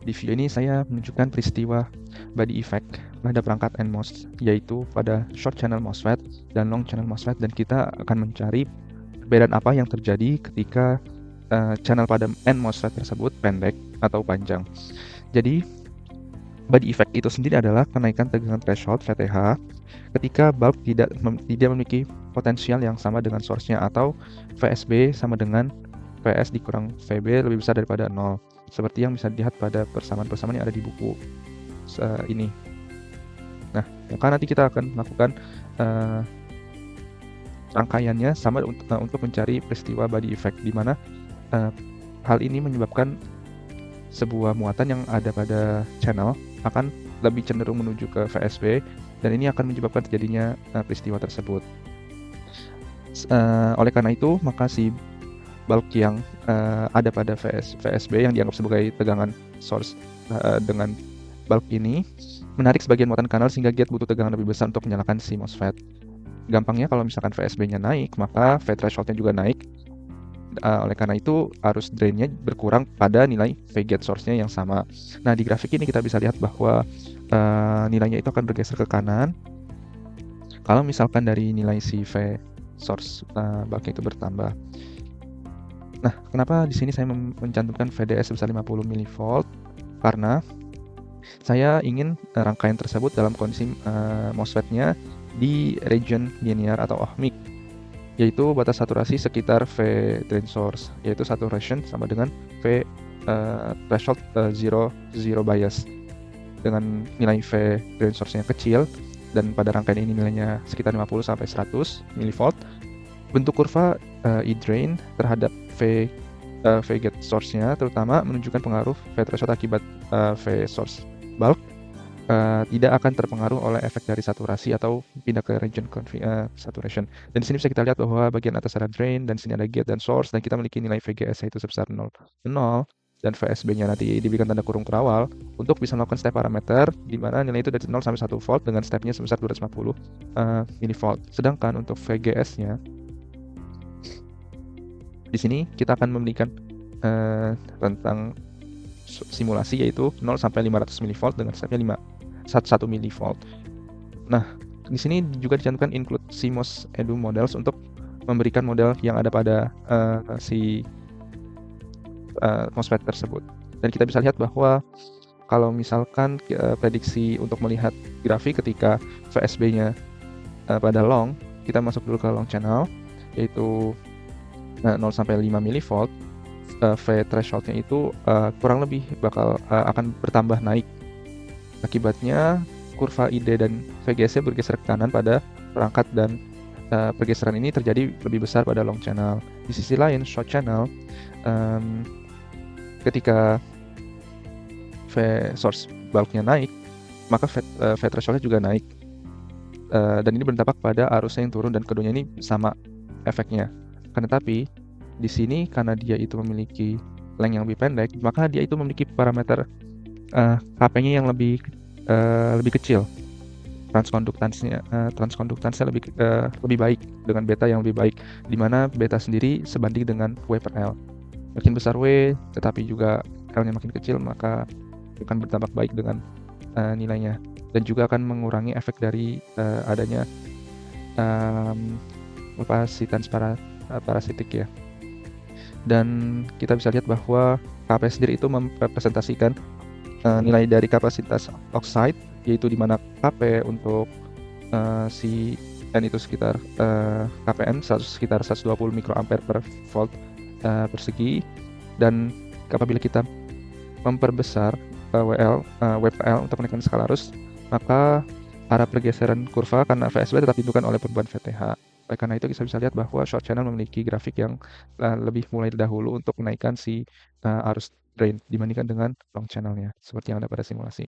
Di video ini saya menunjukkan peristiwa body effect pada perangkat NMOS, yaitu pada short channel MOSFET dan long channel MOSFET, dan kita akan mencari perbedaan apa yang terjadi ketika channel pada NMOSFET tersebut pendek atau panjang. Jadi body effect itu sendiri adalah kenaikan tegangan threshold VTH ketika bulb tidak memiliki potensial yang sama dengan source-nya, atau VSB sama dengan VS dikurang VB lebih besar daripada 0, seperti yang bisa dilihat pada persamaan-persamaan yang ada di buku ini. Nah, maka nanti kita akan melakukan rangkaiannya sama untuk mencari peristiwa body effect, di mana hal ini menyebabkan sebuah muatan yang ada pada channel akan lebih cenderung menuju ke VSB, dan ini akan menyebabkan terjadinya peristiwa tersebut. Oleh karena itu, maka si bulb yang ada pada VSB yang dianggap sebagai tegangan source dengan bulb ini menarik sebagian muatan kanal, sehingga gate butuh tegangan lebih besar untuk menyalakan si MOSFET. Gampangnya, kalau misalkan VSB-nya naik, maka V threshold-nya juga naik. Oleh karena itu, arus drain-nya berkurang pada nilai V gate source-nya yang sama. Nah, di grafik ini kita bisa lihat bahwa nilainya itu akan bergeser ke kanan kalau misalkan dari nilai si V source bulb-nya itu bertambah. Nah, kenapa di sini saya mencantumkan VDS sebesar 50 mV? Karena saya ingin rangkaian tersebut dalam kondisi MOSFET-nya di region linear atau ohmic, yaitu batas saturasi sekitar V drain source, yaitu saturation sama dengan V threshold zero bias. Dengan nilai V drain source-nya kecil, dan pada rangkaian ini nilainya sekitar 50 sampai 100 mV, bentuk kurva E drain terhadap V gate source-nya terutama menunjukkan pengaruh V threshold akibat V source bulb tidak akan terpengaruh oleh efek dari saturasi atau pindah ke region saturation. Dan di sini bisa kita lihat bahwa bagian atas ada drain, dan sini ada gate dan source, dan kita memiliki nilai VGS yaitu sebesar 0, dan VSB-nya nanti diberikan tanda kurung terawal untuk bisa melakukan step parameter, di mana nilai itu dari 0 sampai 1 volt dengan stepnya sebesar 250 mV. Sedangkan untuk VGS-nya di sini kita akan memberikan rentang simulasi yaitu 0 sampai 500 mV dengan stepnya 1 mV. Nah, di sini juga dicantumkan include CMOS Edu models untuk memberikan model yang ada pada si MOSFET tersebut. Dan kita bisa lihat bahwa kalau misalkan prediksi untuk melihat grafik ketika VSB-nya pada long, kita masuk dulu ke long channel, yaitu 0 sampai 5 mV. V threshold-nya itu kurang lebih akan bertambah naik. Akibatnya kurva ID dan VGS-nya bergeser ke kanan pada perangkat, dan pergeseran ini terjadi lebih besar pada long channel. Di sisi lain, short channel, ketika V source bulb-nya naik, maka V threshold-nya juga naik, dan ini berdampak pada arusnya yang turun, dan keduanya ini sama efeknya. Tetapi di sini karena dia itu memiliki length yang lebih pendek, maka dia itu memiliki parameter Kp-nya yang lebih kecil. Transkonduktansinya lebih baik, dengan beta yang lebih baik, di mana beta sendiri sebanding dengan W per L. Makin besar W tetapi juga L-nya makin kecil, maka akan berdampak baik dengan nilainya, dan juga akan mengurangi efek dari adanya kapasitas parasitik ya. Dan kita bisa lihat bahwa Kp sendiri itu merepresentasikan nilai dari kapasitas oxide, yaitu di mana Kp untuk si N itu sekitar KPM sekitar 120 mikroampere per volt persegi, dan apabila kita memperbesar WPL untuk menekan skala arus, maka arah pergeseran kurva karena VSB tetap ditentukan oleh perubahan VTH. Oleh karena itu, kita bisa lihat bahwa short channel memiliki grafik yang lebih mulai dahulu untuk menaikkan si arus drain dibandingkan dengan long channelnya, seperti yang ada pada simulasi.